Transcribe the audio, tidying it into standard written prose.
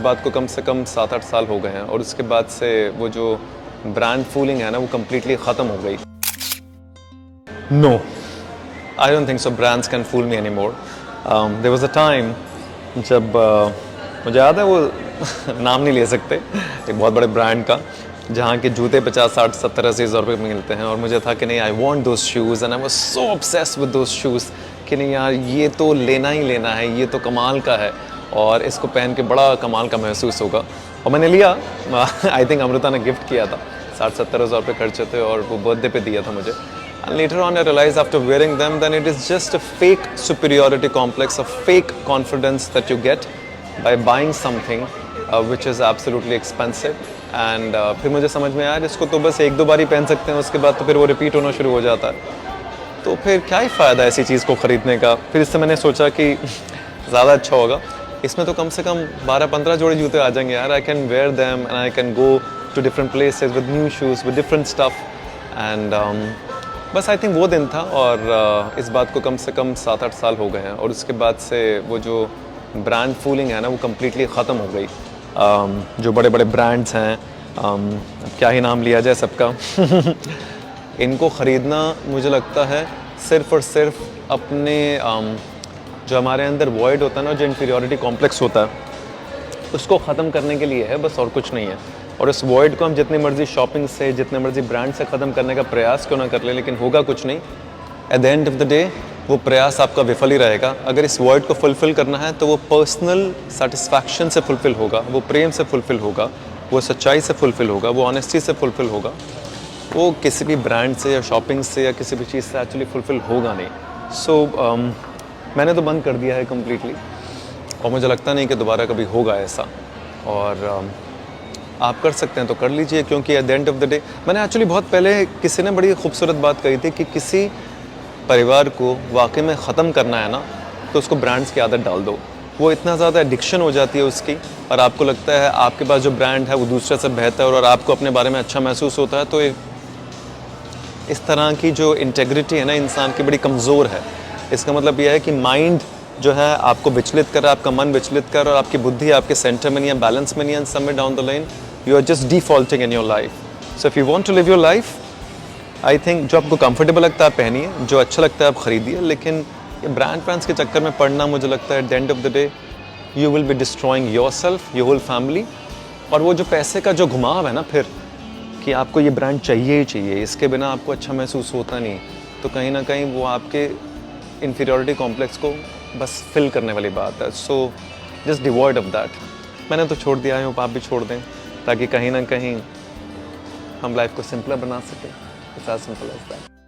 बात को कम से कम 7-8 साल हो गए हैं और उसके बाद से वो जो ब्रांड फूलिंग है ना वो कम्प्लीटली ख़त्म हो गई। No, I don't think so brands can fool me any more. There was a time जब मुझे याद है वो नाम नहीं ले सकते, एक बहुत बड़े ब्रांड का, जहाँ के जूते 50, 60, 70, 80 हज़ार रुपये में मिलते हैं और मुझे था कि नहीं, I want those shoes and I was so obsessed with those shoes कि नहीं यार ये तो लेना ही लेना है, ये तो कमाल का है और इसको पहन के बड़ा कमाल का महसूस होगा। और मैंने लिया, आई थिंक अमृता ने गिफ्ट किया था, 60-70 हज़ार रुपये खर्चे थे और वो बर्थडे पे दिया था मुझे। And later on I realized after wearing them then it is just a fake superiority complex, a fake confidence that you get by buying something which is absolutely expensive and फिर मुझे समझ में आया इसको तो बस एक दो बार ही पहन सकते हैं, उसके बाद तो फिर वो रिपीट होना शुरू हो जाता है, तो फिर क्या ही फ़ायदा ऐसी चीज़ को ख़रीदने का। फिर इससे मैंने सोचा कि ज़्यादा अच्छा होगा, इसमें तो कम से कम 12-15 जोड़े जूते आ जाएंगे यार। I can wear them and I can go to different places with new shoes with different stuff and बस आई थिंक वो दिन था और इस बात को कम से कम 7-8 साल हो गए हैं और उसके बाद से वो जो ब्रांड फूलिंग है ना वो कम्प्लीटली ख़त्म हो गई। जो बड़े बड़े ब्रांड्स हैं, क्या ही नाम लिया जाए सबका इनको ख़रीदना मुझे लगता है सिर्फ़ और सिर्फ अपने जो हमारे अंदर वॉइड होता है ना, जो इन्फीरियॉरिटी कॉम्प्लेक्स होता है, उसको ख़त्म करने के लिए है, बस और कुछ नहीं है। और इस वॉइड को हम जितनी मर्ज़ी शॉपिंग से, जितने मर्ज़ी ब्रांड से ख़त्म करने का प्रयास क्यों ना कर ले, लेकिन होगा कुछ नहीं। Eight the end of the day वो प्रयास आपका विफल ही रहेगा। अगर इस वॉइड को फुलफ़िल करना है तो वो पर्सनल सेटिस्फैक्शन से फुलफ़िल होगा, वो प्रेम से फुलफ़िल होगा, वो सच्चाई से फुलफ़िल होगा, वो ऑनेस्टी से फुलफ़िल होगा। वो किसी भी ब्रांड से या शॉपिंग से या किसी भी चीज़ से एक्चुअली फुलफ़िल होगा नहीं। सो मैंने तो बंद कर दिया है कम्प्लीटली और मुझे लगता नहीं कि दोबारा कभी होगा ऐसा। और आप कर सकते हैं तो कर लीजिए, क्योंकि eight the end of the day मैंने एक्चुअली बहुत पहले किसी ने बड़ी खूबसूरत बात कही थी कि किसी परिवार को वाकई में ख़त्म करना है ना तो उसको ब्रांड्स की आदत डाल दो। वो इतना ज़्यादा एडिक्शन हो जाती है उसकी और आपको लगता है आपके पास जो ब्रांड है वो दूसरे से बेहतर और आपको अपने बारे में अच्छा महसूस होता है, तो इस तरह की जो इंटेग्रिटी है ना इंसान की बड़ी कमज़ोर है। इसका मतलब यह है कि माइंड जो है आपको विचलित कर रहा है, आपका मन विचलित कर रहा है और आपकी बुद्धि आपके सेंटर में नहीं है, बैलेंस में नहीं है, somewhere down the line you are just defaulting in your life. So if you want to live your life, I think जो आपको कंफर्टेबल लगता है आप पहनिए, जो अच्छा लगता है आप ख़रीदिए, लेकिन ये ब्रांड्स के चक्कर में पड़ना मुझे लगता है at the end of the day you will be destroying yourself, your whole family. और वो जो पैसे का जो घुमाव है ना फिर कि आपको ये ब्रांड चाहिए ही चाहिए, इसके बिना आपको अच्छा महसूस होता नहीं, तो कहीं ना कहीं वो आपके इन्फीरियॉरिटी कॉम्प्लेक्स को बस फिल करने वाली बात है। So just devoid of that. मैंने तो छोड़ दिया है, आप भी छोड़ दें ताकि कहीं ना कहीं हम लाइफ को सिंपलर बना सकें। It's as simple as that.